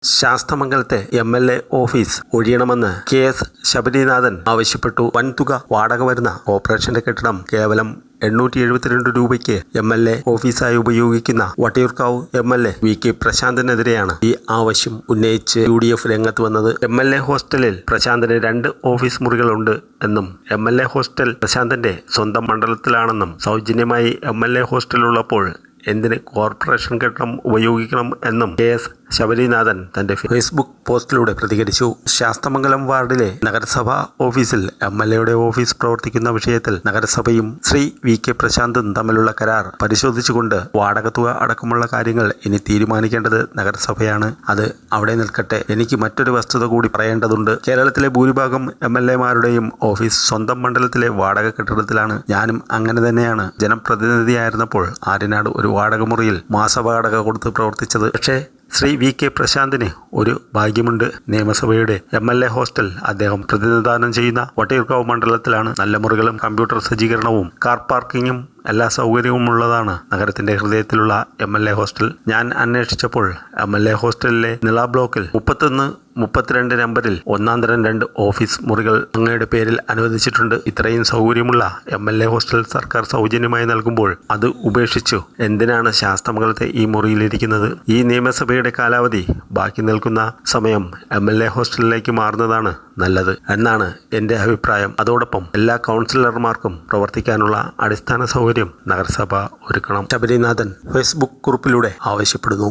ശാസ്തമംഗലത്തെ MLA office ഒഴിയണമെന്ന് KS Sabarinathan ആവശ്യപ്പെട്ടു. വൻതുക വാടക വരുന്ന കോർപ്പറേഷന്റെ കെട്ടിടം കേവലം 872 രൂപയ്ക്ക് MLA ഓഫീസായി ഉപയോഗിക്കുന്ന വട്ടിയൂർക്കാവ് MLA VK പ്രശാന്തിനെതിരെയാണ് ഈ ആവശ്യം ഉന്നയിച്ച് UDF രംഗത്ത് വന്നത്. MLA ഹോസ്റ്റലിൽ പ്രശാന്തിന് 2 ഓഫീസ് മുറികളുണ്ട് എന്നും MLA ഹോസ്റ്റൽ പ്രശാന്തിന്റെ സ്വന്തം മണ്ഡലത്തിലാണെന്നും സൗജന്യമായി MLA ഹോസ്റ്റലുള്ളപ്പോൾ എന്തിന് കോർപ്പറേഷൻ കെട്ടിടം ഉപയോഗിക്കണം എന്നും KS ശബരിനാഥൻ തന്റെ ഫേസ്ബുക്ക് പോസ്റ്റിലൂടെ പ്രതികരിച്ചു. ശാസ്തമംഗലം വാർഡിലെ നഗരസഭാ ഓഫീസിൽ MLAയുടെ ഓഫീസ് പ്രവർത്തിക്കുന്ന വിഷയത്തിൽ നഗരസഭയും ശ്രീ VK പ്രശാന്തും തമ്മിലുള്ള കരാർ പരിശോധിച്ചുകൊണ്ട് വാടക തുക അടക്കമുള്ള കാര്യങ്ങൾ ഇനി തീരുമാനിക്കേണ്ടത് നഗരസഭയാണ്. അത് അവിടെ നിൽക്കട്ടെ. എനിക്ക് മറ്റൊരു വസ്തുത കൂടി പറയേണ്ടതുണ്ട്. കേരളത്തിലെ ഭൂരിഭാഗം MLAമാരുടെയും ഓഫീസ് സ്വന്തം മണ്ഡലത്തിലെ വാടക കെട്ടിടത്തിലാണ്. ഞാനും അങ്ങനെ തന്നെയാണ്. ജനപ്രതിനിധിയായിരുന്നപ്പോൾ ആര്യനാട് ഒരു വാടക മുറിയിൽ മാസവാടക കൊടുത്ത് പ്രവർത്തിച്ചത്. പക്ഷേ ശ്രീ VK പ്രശാന്തിന് ഒരു ഭാഗ്യമുണ്ട്. നിയമസഭയുടെ MLA ഹോസ്റ്റൽ അദ്ദേഹം പ്രതിനിധാനം ചെയ്യുന്ന വട്ടിയൂർക്കാവ് മണ്ഡലത്തിലാണ്. നല്ല മുറികളും കമ്പ്യൂട്ടർ സജ്ജീകരണവും കാർ പാർക്കിങ്ങും എല്ലാ സൗകര്യവും ഉള്ളതാണ് നഗരത്തിന്റെ ഹൃദയത്തിലുള്ള MLA ഹോസ്റ്റൽ. ഞാൻ അന്വേഷിച്ചപ്പോൾ MLA ഹോസ്റ്റലിലെ നിള ബ്ലോക്കിൽ 31-32 നമ്പറിൽ 1-ാം തരം 2 ഓഫീസ് മുറികൾ അങ്ങയുടെ പേരിൽ അനുവദിച്ചിട്ടുണ്ട്. ഇത്രയും സൗകര്യമുള്ള MLA ഹോസ്റ്റൽ സർക്കാർ സൗജന്യമായി നൽകുമ്പോൾ അത് ഉപേക്ഷിച്ചു എന്തിനാണ് ശാസ്തമംഗലത്തെ ഈ മുറിയിലിരിക്കുന്നത്? ഈ നിയമസഭയുടെ കാലാവധി ബാക്കി നിൽക്കുന്ന സമയം MLA ഹോസ്റ്റലിലേക്ക് മാറുന്നതാണ് നല്ലത് എന്നാണ് എൻ്റെ അഭിപ്രായം. അതോടൊപ്പം എല്ലാ കൗൺസിലർമാർക്കും പ്രവർത്തിക്കാനുള്ള അടിസ്ഥാന സൗകര്യം നഗരസഭ ഒരുക്കണം. ശബരിനാഥൻ ഫേസ്ബുക്ക് കുറിപ്പിലൂടെ ആവശ്യപ്പെടുന്നു.